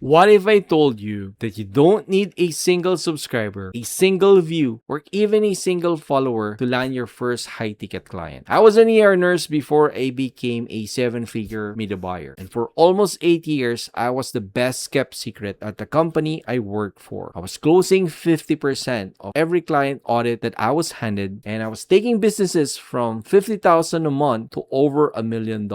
What if I told you that you don't need a single subscriber, a single view, or even a single follower to land your first high-ticket client? I was an ER nurse before I became a seven-figure media buyer. And for almost 8 years, I was the best kept secret at the company I worked for. I was closing 50% of every client audit that I was handed, and I was taking businesses from $50,000 a month to over $1 million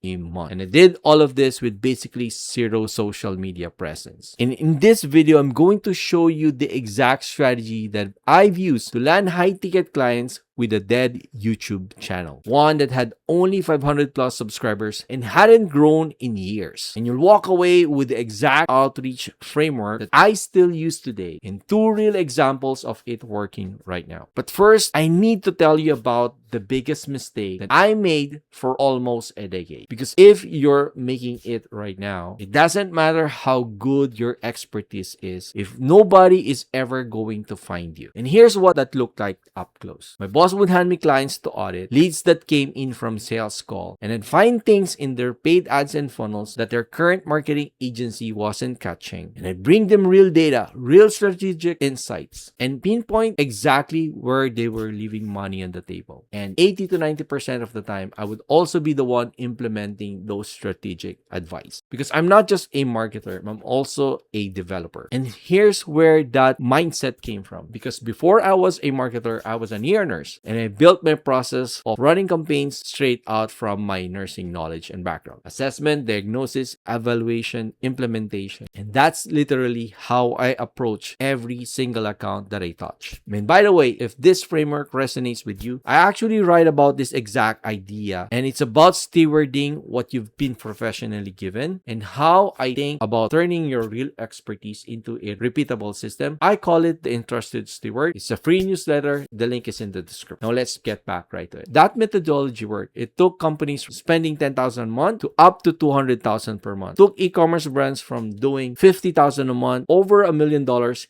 a month. And I did all of this with basically zero social media presence. And in this video, I'm going to show you the exact strategy that I've used to land high-ticket clients with a dead YouTube channel. One that had only 500 plus subscribers and hadn't grown in years. And you'll walk away with the exact outreach framework that I still use today and two real examples of it working right now. But first, I need to tell you about the biggest mistake that I made for almost a decade. Because if you're making it right now, it doesn't matter how good your expertise is if nobody is ever going to find you. And here's what that looked like up close. My boss would hand me clients to audit, leads that came in from sales call, and then find things in their paid ads and funnels that their current marketing agency wasn't catching. And I'd bring them real data, real strategic insights, and pinpoint exactly where they were leaving money on the table. And 80 to 90% of the time, I would also be the one implementing those strategic advice. Because I'm not just a marketer, I'm also a developer. And here's where that mindset came from. Because before I was a marketer, I was an ER nurse. And I built my process of running campaigns straight out from my nursing knowledge and background. Assessment, diagnosis, evaluation, implementation. And that's literally how I approach every single account that I touch. And by the way, if this framework resonates with you, I actually write about this exact idea. And it's about stewarding what you've been professionally given and how I think about turning your real expertise into a repeatable system. I call it the Entrusted Steward. It's a free newsletter. The link is in the description. Now let's get back right to it. That methodology worked. It took companies from spending $10,000 a month to up to $200,000 per month. It took e-commerce brands from doing $50,000 a month over $1 million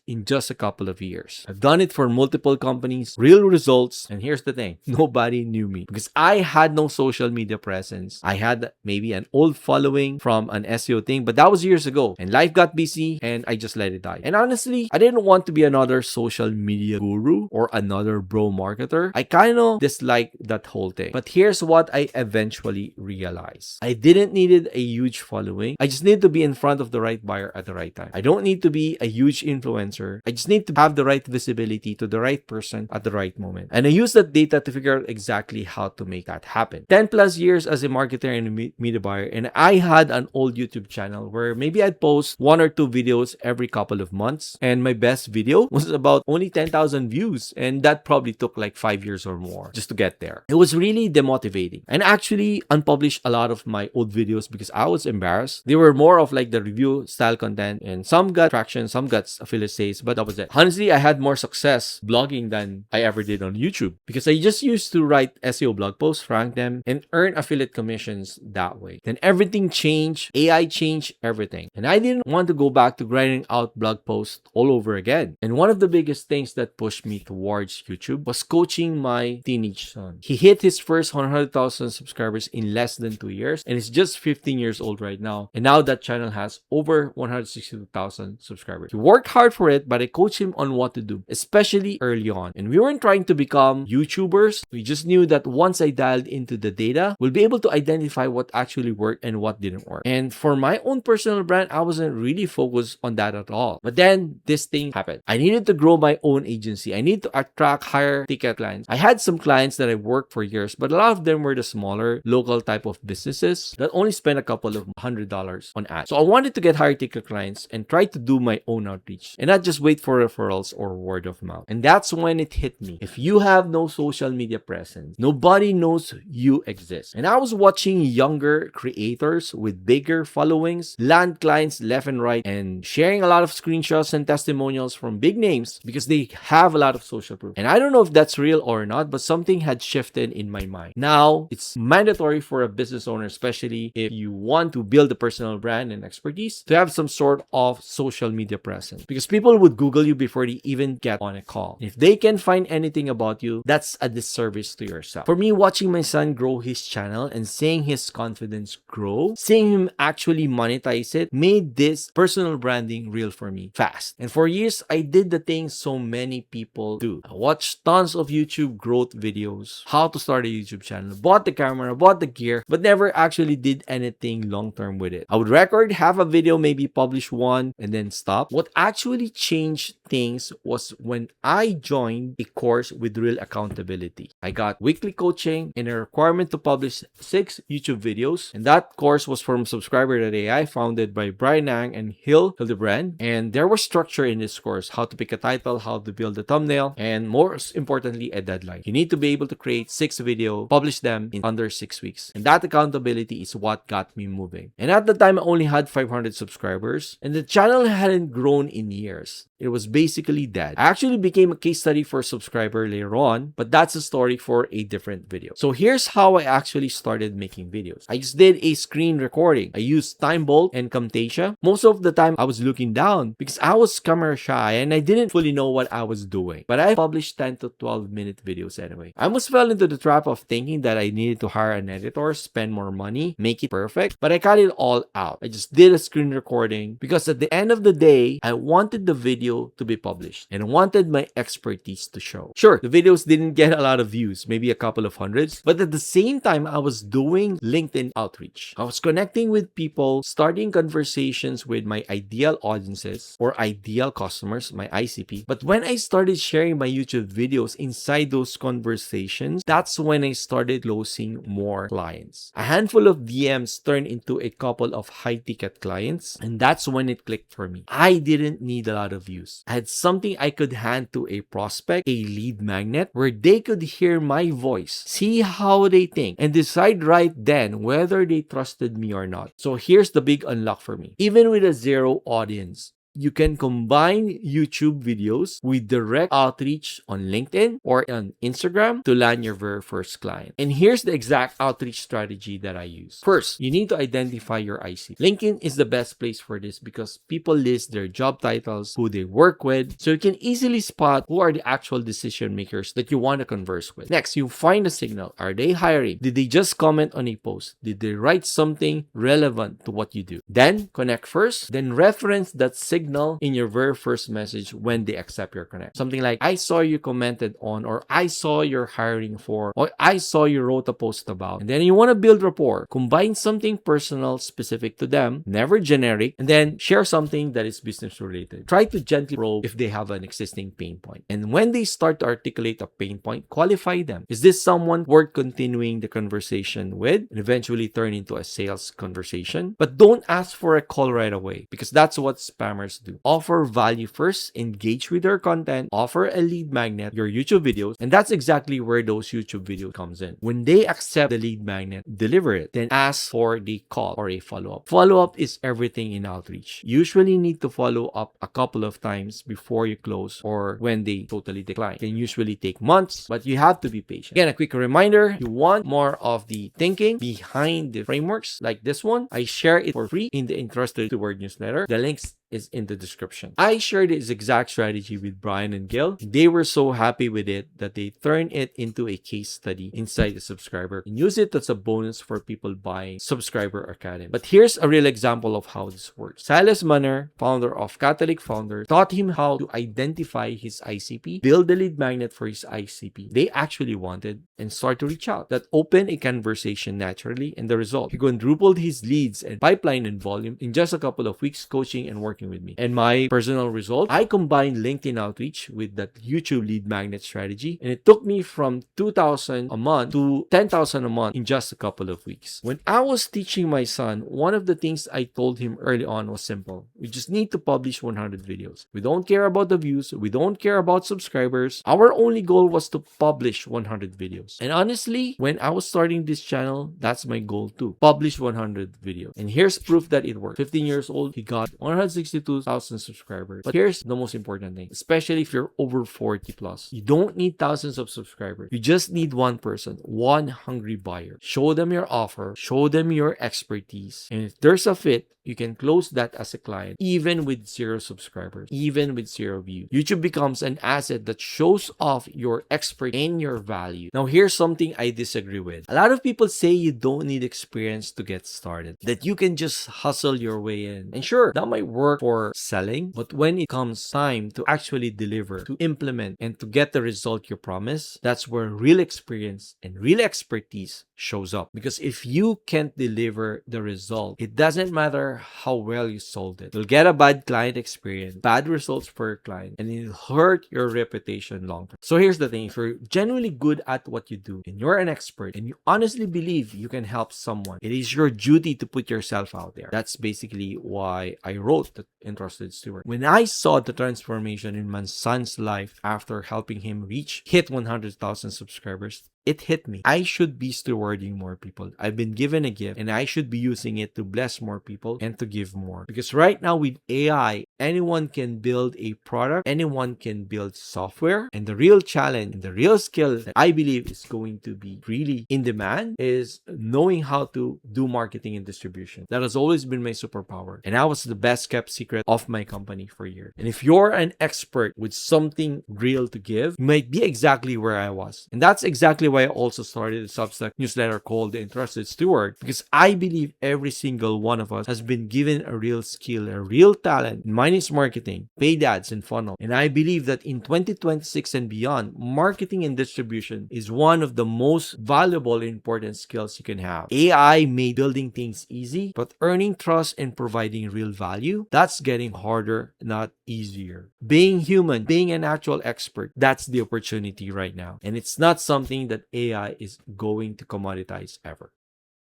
in just a couple of years. I've done it for multiple companies, real results, and here's the thing, nobody knew me because I had no social media presence. I had maybe an old following from an SEO thing, but that was years ago and life got busy and I just let it die. And honestly, I didn't want to be another social media guru or another bro marketer. I kind of disliked that whole thing. But here's what I eventually realized. I didn't need a huge following. I just need to be in front of the right buyer at the right time. I don't need to be a huge influencer. I just need to have the right visibility to the right person at the right moment. And I use that data to figure out exactly how to make that happen. 10 plus years as a marketer and a media buyer, and I had an old YouTube channel where maybe I'd post 1 or 2 videos every couple of months. And my best video was about only 10,000 views. And that probably took like 5 years or more just to get there. It was really demotivating. And actually unpublished a lot of my old videos because I was embarrassed. They were more of like the review style content and some got traction, some got affiliate sales, but that was it. Honestly, I had more success blogging than I ever did on YouTube because I just used to write SEO blog posts, rank them, and earn affiliate commissions that way. Then everything changed. AI changed everything. And I didn't want to go back to grinding out blog posts all over again. And one of the biggest things that pushed me towards YouTube was coaching my teenage son. He hit his first 100,000 subscribers in less than 2 years and is just 15 years old right now. And now that channel has over 162,000 subscribers. He worked hard for it, but I coached him on what to do, especially early on. And we weren't trying to become YouTubers. We just knew that once I dialed into the data, we'll be able to identify what actually worked and what didn't work. And for my own personal brand, I wasn't really focused on that at all. But then this thing happened. I needed to grow my own agency. I needed to attract higher ticket clients. I had some clients that I worked for years, but a lot of them were the smaller local type of businesses that only spend a couple of $100 on ads. So I wanted to get higher ticket clients and try to do my own outreach and not just wait for referrals or word of mouth. And that's when it hit me. If you have no social media presence, nobody knows you exist. And I was watching younger creators with bigger followings land clients left and right and sharing a lot of screenshots and testimonials from big names because they have a lot of social proof. And I don't know if that's real deal or not, but something had shifted in my mind. Now, it's mandatory for a business owner, especially if you want to build a personal brand and expertise, to have some sort of social media presence. Because people would Google you before they even get on a call. If they can find anything about you, that's a disservice to yourself. For me, watching my son grow his channel and seeing his confidence grow, seeing him actually monetize it, made this personal branding real for me fast. And for years, I did the things so many people do. I watched tons of YouTube growth videos, how to start a YouTube channel, bought the camera, bought the gear, but never actually did anything long-term with it. I would record half a video, maybe publish one, and then stop. What actually changed things was when I joined a course with real accountability. I got weekly coaching and a requirement to publish 6 YouTube videos, and that course was from Subscriber.ai, founded by Brian Ang and Hildebrand. And there was structure in this course: how to pick a title, how to build a thumbnail, and most importantly, a deadline. You need to be able to create 6 videos, publish them in under 6 weeks. And that accountability is what got me moving. And at the time, I only had 500 subscribers, and the channel hadn't grown in years. It was basically dead. I actually became a case study for a subscriber later on, but that's a story for a different video. So here's how I actually started making videos. I just did a screen recording. I used Time Bolt and Camtasia. Most of the time, I was looking down because I was camera shy and I didn't fully know what I was doing. But I published 10 to 12 minute videos anyway. I almost fell into the trap of thinking that I needed to hire an editor, spend more money, make it perfect, but I cut it all out. I just did a screen recording because at the end of the day, I wanted the video to be published and I wanted my expertise to show. Sure, the videos didn't get a lot of views, maybe a couple of hundreds, but at the same time, I was doing LinkedIn outreach. I was connecting with people, starting conversations with my ideal audiences or ideal customers, my ICP. But when I started sharing my YouTube videos inside those conversations, that's when I started closing more clients. A handful of DMs turned into a couple of high-ticket clients, and that's when it clicked for me. I didn't need a lot of views. I had something I could hand to a prospect, a lead magnet, where they could hear my voice, see how they think, and decide right then whether they trusted me or not. So here's the big unlock for me. Even with a 0 audience, you can combine YouTube videos with direct outreach on LinkedIn or on Instagram to land your very first client. And here's the exact outreach strategy that I use. First, you need to identify your IC. LinkedIn is the best place for this because people list their job titles, who they work with, so you can easily spot who are the actual decision makers that you want to converse with. Next, you find a signal. Are they hiring? Did they just comment on a post? Did they write something relevant to what you do? Then connect first, then reference that signal in your very first message when they accept your connect. Something like, I saw you commented on, or I saw you're hiring for, or I saw you wrote a post about. And then you want to build rapport. Combine something personal specific to them, never generic, and then share something that is business related. Try to gently probe if they have an existing pain point. And when they start to articulate a pain point, qualify them. Is this someone worth continuing the conversation with and eventually turn into a sales conversation? But don't ask for a call right away because that's what spammers do. Offer value first, engage with their content, offer a lead magnet, your YouTube videos, and that's exactly where those YouTube videos comes in. When they accept the lead magnet, deliver it, then ask for the call or a follow-up. Follow-up is everything in outreach. You usually need to follow up a couple of times before you close or when they totally decline. It can usually take months, but you have to be patient. Again, a quick reminder, you want more of the thinking behind the frameworks like this one, I share it for free in the Interested to Word newsletter. The links is in the description. I shared this exact strategy with Brian and Gil. They were so happy with it that they turned it into a case study inside the subscriber and use it as a bonus for people buying Subscriber Academy. But here's a real example of how this works. Silas Manner, founder of Catholic Founder, taught him how to identify his ICP, build the lead magnet for his ICP they actually wanted, and start to reach out. That opened a conversation naturally, and the result, he quadrupled his leads and pipeline and volume in just a couple of weeks coaching and working with me. And my personal result, I combined LinkedIn outreach with that YouTube lead magnet strategy, and it took me from 2,000 a month to 10,000 a month in just a couple of weeks. When I was teaching my son, one of the things I told him early on was simple. We just need to publish 100 videos. We don't care about the views. We don't care about subscribers. Our only goal was to publish 100 videos. And honestly, when I was starting this channel, that's my goal too. Publish 100 videos. And here's proof that it worked. 15 years old, he got 160 62,000 subscribers. But here's the most important thing, especially if you're over 40 plus. You don't need thousands of subscribers. You just need one person, one hungry buyer. Show them your offer, show them your expertise. And if there's a fit, you can close that as a client, even with 0 subscribers, even with 0 views. YouTube becomes an asset that shows off your expert and your value. Now, here's something I disagree with. A lot of people say you don't need experience to get started, that you can just hustle your way in. And sure, that might work for selling, but when it comes time to actually deliver, to implement, and to get the result you promise, that's where real experience and real expertise shows up. Because if you can't deliver the result, it doesn't matter how well you sold it. You'll get a bad client experience, bad results for your client, and it'll hurt your reputation long term. So here's the thing. If you're genuinely good at what you do and you're an expert and you honestly believe you can help someone, it is your duty to put yourself out there. That's basically why I wrote the Entrusted Steward. When I saw the transformation in my son's life after helping him hit 100,000 subscribers, it hit me. I should be stewarding more people. I've been given a gift and I should be using it to bless more people and to give more. Because right now with AI, anyone can build a product, anyone can build software. And the real challenge and the real skill that I believe is going to be really in demand is knowing how to do marketing and distribution. That has always been my superpower. And that was the best kept secret of my company for years. And if you're an expert with something real to give, you might be exactly where I was. And that's exactly why I also started a Substack newsletter called The Entrusted Steward, because I believe every single one of us has been given a real skill, a real talent. Mine is marketing, paid ads, and funnel. And I believe that in 2026 and beyond, marketing and distribution is one of the most valuable and important skills you can have. AI made building things easy, but earning trust and providing real value, that's getting harder, not easier. Being human, being an actual expert, that's the opportunity right now. And it's not something that AI is going to commoditize ever.